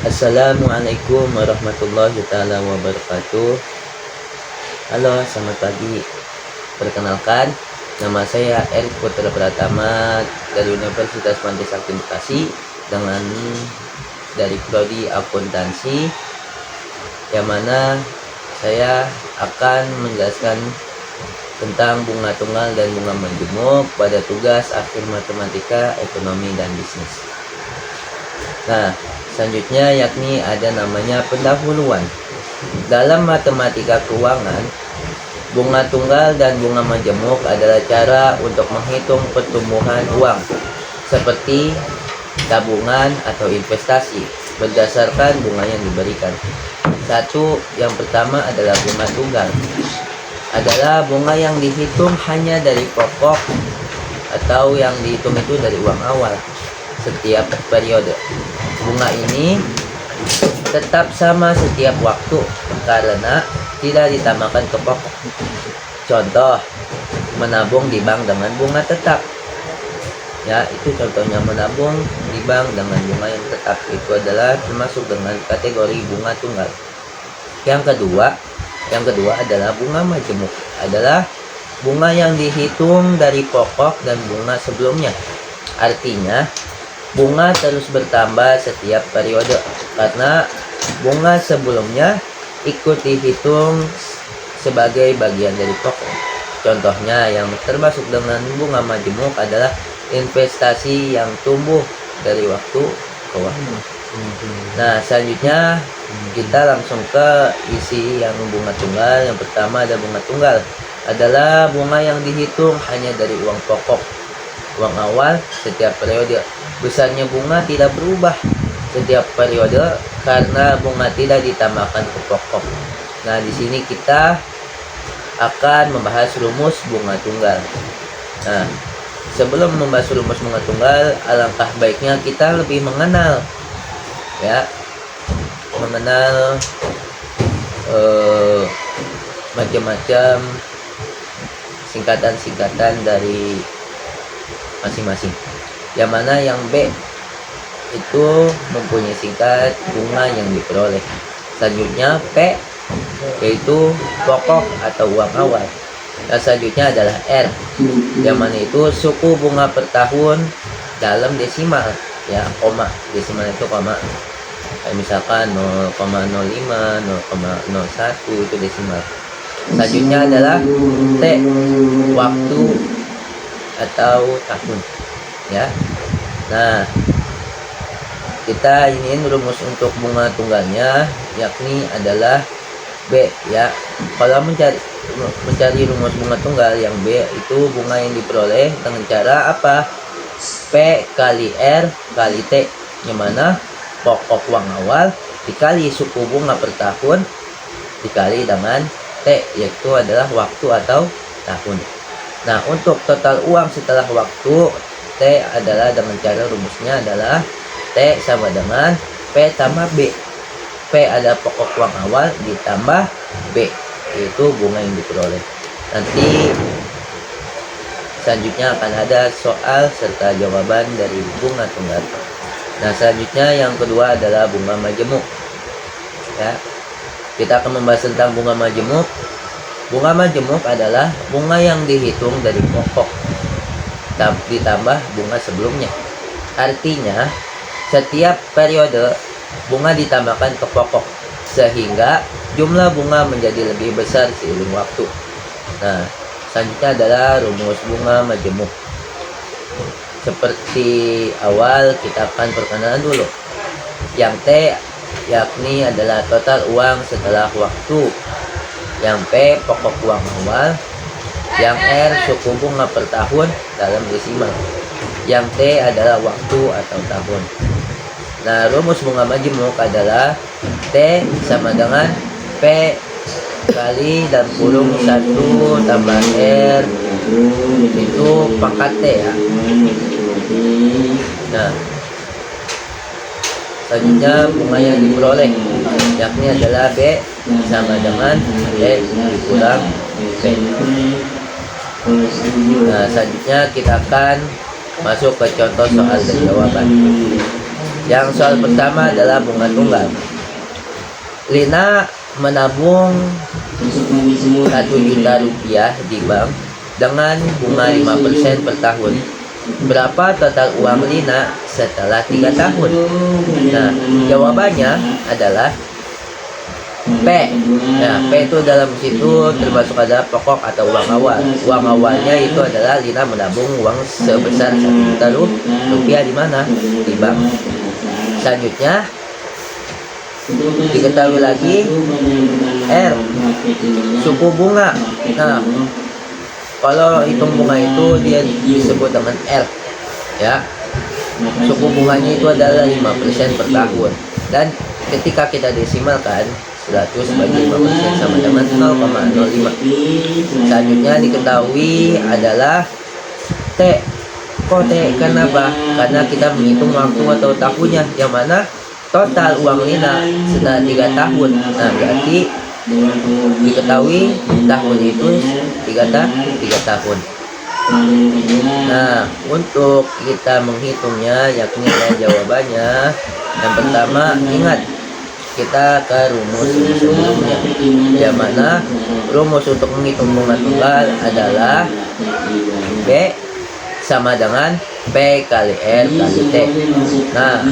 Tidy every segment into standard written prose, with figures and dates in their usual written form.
Assalamualaikum warahmatullahi taala wabarakatuh. Halo, selamat pagi. Perkenalkan, nama saya Erik Putra Pratama dari Universitas Pantai Sakti Bekasi dengan dari prodi akuntansi, yang mana saya akan menjelaskan tentang bunga tunggal dan bunga majemuk pada tugas akhir matematika, ekonomi, dan bisnis. Nah, selanjutnya yakni ada namanya pendahuluan. Dalam matematika keuangan, bunga tunggal dan bunga majemuk adalah cara untuk menghitung pertumbuhan uang seperti tabungan atau investasi berdasarkan bunga yang diberikan. Yang pertama adalah bunga tunggal. Adalah bunga yang dihitung hanya dari pokok atau yang dihitung itu dari uang awal setiap periode. Bunga ini tetap sama setiap waktu karena tidak ditambahkan ke pokok. Contoh, menabung di bank dengan bunga tetap. Ya, itu contohnya menabung di bank dengan bunga yang tetap. Itu adalah termasuk dengan kategori bunga tunggal. Yang kedua adalah bunga majemuk. Adalah bunga yang dihitung dari pokok dan bunga sebelumnya. Artinya, bunga terus bertambah setiap periode karena bunga sebelumnya ikut dihitung sebagai bagian dari pokok. Contohnya yang termasuk dengan bunga majemuk adalah investasi yang tumbuh dari waktu ke waktu. Nah, selanjutnya kita langsung ke isi yang bunga tunggal. Yang pertama ada bunga tunggal. Adalah bunga yang dihitung hanya dari uang pokok, uang awal setiap periode. Besarnya bunga tidak berubah setiap periode karena bunga tidak ditambahkan ke pokok. Nah, di sini kita akan membahas rumus bunga tunggal. Nah, sebelum membahas rumus bunga tunggal, alangkah baiknya kita lebih mengenal macam-macam singkatan-singkatan dari masing-masing. Yang mana yang B itu mempunyai singkat bunga yang diperoleh. Selanjutnya P yaitu pokok atau uang awal. Dan selanjutnya adalah R, yang mana itu suku bunga per tahun dalam desimal, ya, koma. Desimal itu koma. Kayak misalkan 0,05, 0,01 itu desimal. Selanjutnya adalah T, waktu atau tahun, ya. Nah, kita ingin rumus untuk bunga tunggalnya yakni adalah B, ya. Kalau mencari rumus bunga tunggal yang B itu bunga yang diperoleh dengan cara apa? P kali R kali T, yang mana pokok uang awal dikali suku bunga per tahun dikali dengan T, yaitu adalah waktu atau tahun. Nah, untuk total uang setelah waktu, T adalah dengan cara rumusnya adalah T sama dengan P tambah B. P adalah pokok uang awal ditambah B, yaitu bunga yang diperoleh. Nanti selanjutnya akan ada soal serta jawaban dari bunga tunggal. Nah, selanjutnya yang kedua adalah bunga majemuk. Ya, kita akan membahas tentang bunga majemuk. Bunga majemuk adalah bunga yang dihitung dari pokok ditambah bunga sebelumnya. Artinya, setiap periode bunga ditambahkan ke pokok sehingga jumlah bunga menjadi lebih besar seiring waktu. Nah, selanjutnya adalah rumus bunga majemuk. Seperti awal, kita akan perkenalan dulu. Yang T yakni adalah total uang setelah waktu. Yang P pokok uang awal. Yang R suku bunga per tahun dalam desimal. Yang T adalah waktu atau tahun. Nah, rumus bunga majemuk adalah T sama dengan P kali dan kurung 1 tambah R itu pangkat T, ya. Nah, selanjutnya bunga yang diperoleh yakni adalah B sama dengan T dikurang P. Nah, selanjutnya kita akan masuk ke contoh soal dan jawaban. Yang soal pertama adalah bunga tunggal. Lina menabung 1 juta rupiah di bank dengan bunga 5% per tahun. Berapa total uang Lina setelah 3 tahun? Nah, jawabannya adalah P. Nah, P itu dalam situ termasuk adalah pokok atau uang awal. Uang awalnya itu adalah Lina menabung uang sebesar 1 juta rupiah di mana? Di bank. Selanjutnya diketahui lagi R, suku bunga. Nah, kalau hitung bunga itu dia disebut dengan R, ya. Suku bunganya itu adalah 5% per tahun. Dan ketika kita desimalkan 100 bagi 5% sama dengan 0,05. Selanjutnya diketahui adalah T. Kok T? Kenapa? Karena kita menghitung waktu atau tahunnya, yang mana total uang Lina setelah 3 tahun. Nah, berarti diketahui tahun itu 3 tahun. Nah, untuk kita menghitungnya, yakni ada jawabannya. Yang pertama, ingat kita ke rumus sebelumnya, yang mana rumus untuk menghitung bunga tunggal adalah B sama dengan P kali R kali T. Nah,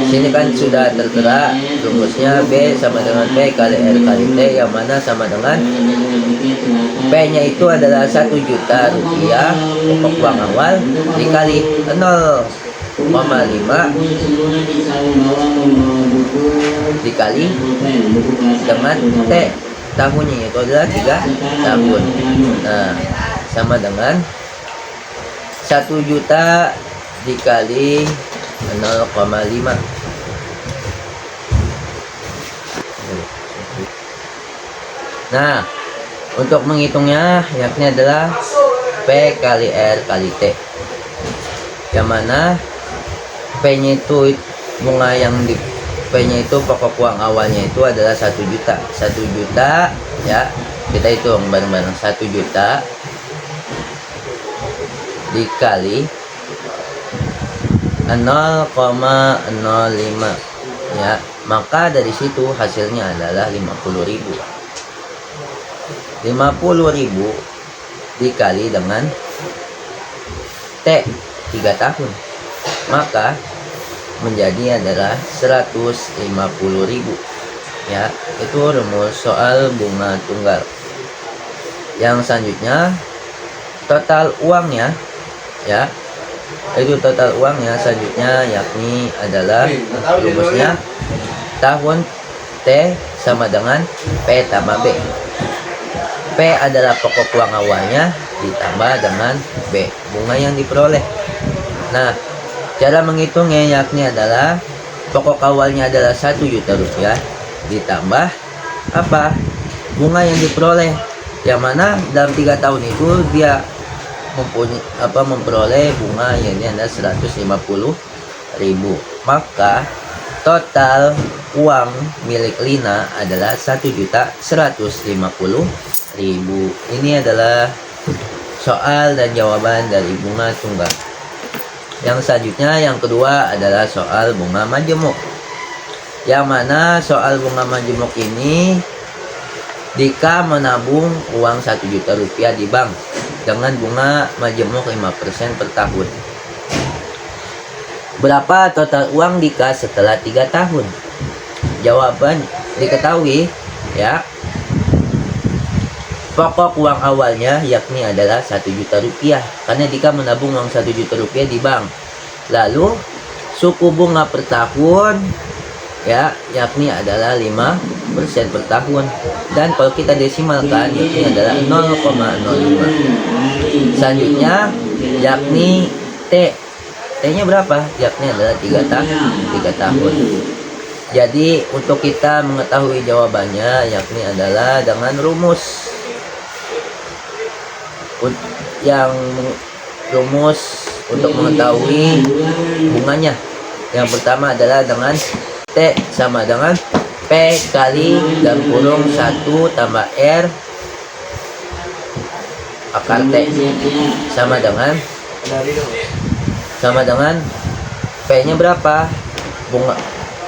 sini kan sudah tertera rumusnya B sama dengan P kali R kali T, yang mana sama dengan P nya itu adalah 1 juta rupiah pokok uang awal dikali 0,5 dikali dengan T tahunnya, itu adalah 3 tahun. Nah, sama dengan 1 juta dikali 0,5. Nah, untuk menghitungnya yakni adalah P kali R kali T, yang mana P nya itu bunga yang di P nya itu pokok uang awalnya itu adalah 1 juta. 1 juta, ya, kita hitung bareng-bareng. 1 juta dikali 0,05, ya, maka dari situ hasilnya adalah 50.000. 50.000 dikali dengan T 3 tahun, maka menjadi adalah 150.000, ya. Itu rumus soal bunga tunggal. Yang selanjutnya total uangnya, ya, itu total uangnya selanjutnya yakni adalah rumusnya tahun T sama dengan P tambah B. P adalah pokok uang awalnya ditambah dengan B, bunga yang diperoleh. Nah, cara menghitungnya yakni adalah pokok awalnya adalah 1 juta rupiah ditambah apa? Bunga yang diperoleh, yang mana dalam 3 tahun itu dia memperoleh bunga yang ini adalah 150.000. Maka total uang milik Lina adalah 1.150.000. Ini adalah soal dan jawaban dari bunga tunggal. Yang selanjutnya, yang kedua adalah soal bunga majemuk, yang mana soal bunga majemuk ini Dika menabung uang 1 juta rupiah di bank dengan bunga majemuk 5% per tahun. Berapa total uang Dika setelah 3 tahun? Jawaban diketahui, ya. Pokok uang awalnya yakni adalah 1 juta rupiah karena Dika menabung uang 1 juta rupiah di bank. Lalu suku bunga per tahun, ya, yakni adalah 5% per tahun. Dan kalau kita desimalkan yakni adalah 0,05. Selanjutnya yakni T. T-nya berapa? Yakni adalah 3 tahun. Jadi untuk kita mengetahui jawabannya yakni adalah dengan rumus untuk mengetahui bunganya. Yang pertama adalah dengan T sama dengan P kali dalam kurung 1 tambah R akar T sama dengan P-nya berapa? Bunga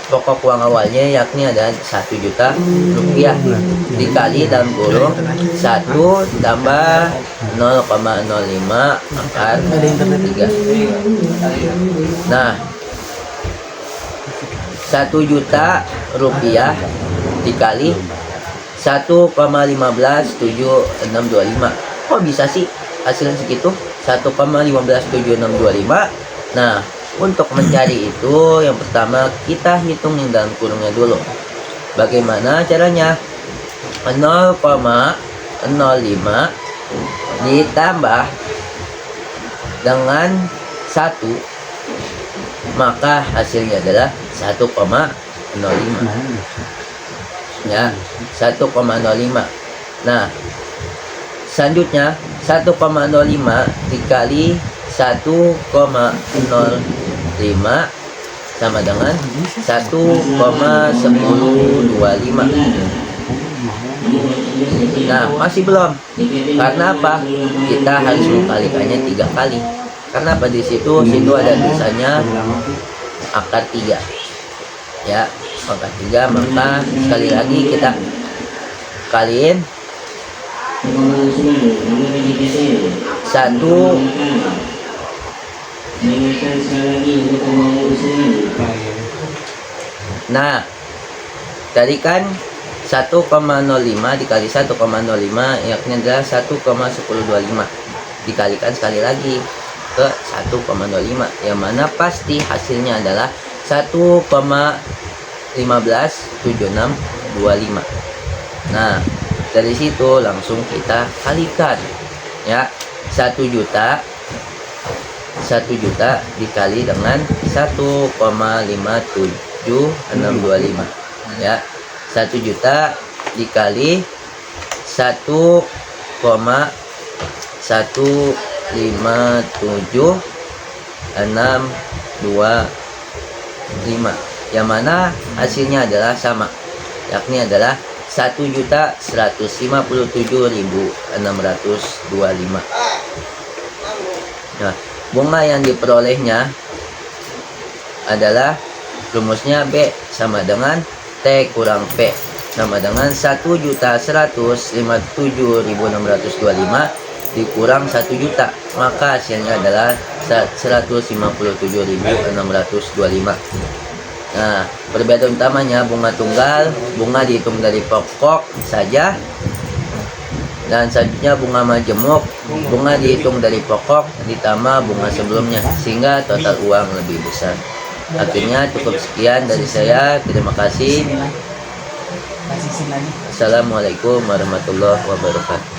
pokok uang awalnya yakni ada 1 juta rupiah dikali dalam kurung 1 tambah 0,05 akar 3. Nah, 1 juta rupiah dikali 1,157625. Kok bisa sih hasilnya segitu? 1,157625. Nah, untuk mencari itu yang pertama kita hitung yang dalam kurungnya dulu. Bagaimana caranya? 0,05 ditambah dengan 1, maka hasilnya adalah 1,05. Ya, 1,05. Nah, selanjutnya 1,05 dikali 1,05 sama dengan 1,1025. Nah, masih belum. Karena apa? Kita harus mengkalikannya 3 kali. Karena apa? Di situ ada tulisannya akar 3. Ya, akar 3, maka sekali lagi kita kaliin 1. Nah, tadi kan 1,05 dikali 1,05 yakni adalah 1,1025. Dikalikan sekali lagi ke 1,05, yang mana pasti hasilnya adalah 1,157625. Nah, dari situ langsung kita kalikan ya. 1 juta dikali dengan 1,57625 ya. 1 juta dikali 1,15765, yang mana hasilnya adalah sama, yakni adalah 1.157.625. Nah, bunga yang diperolehnya adalah rumusnya B sama dengan T kurang P sama dengan 1.157.625 dikurang 1 juta, maka hasilnya adalah 157.625. Nah, perbedaan utamanya bunga tunggal, bunga dihitung dari pokok saja, dan selanjutnya bunga majemuk, bunga dihitung dari pokok ditambah bunga sebelumnya, sehingga total uang lebih besar. Akhirnya cukup sekian dari saya. Terima kasih. Assalamualaikum warahmatullahi wabarakatuh.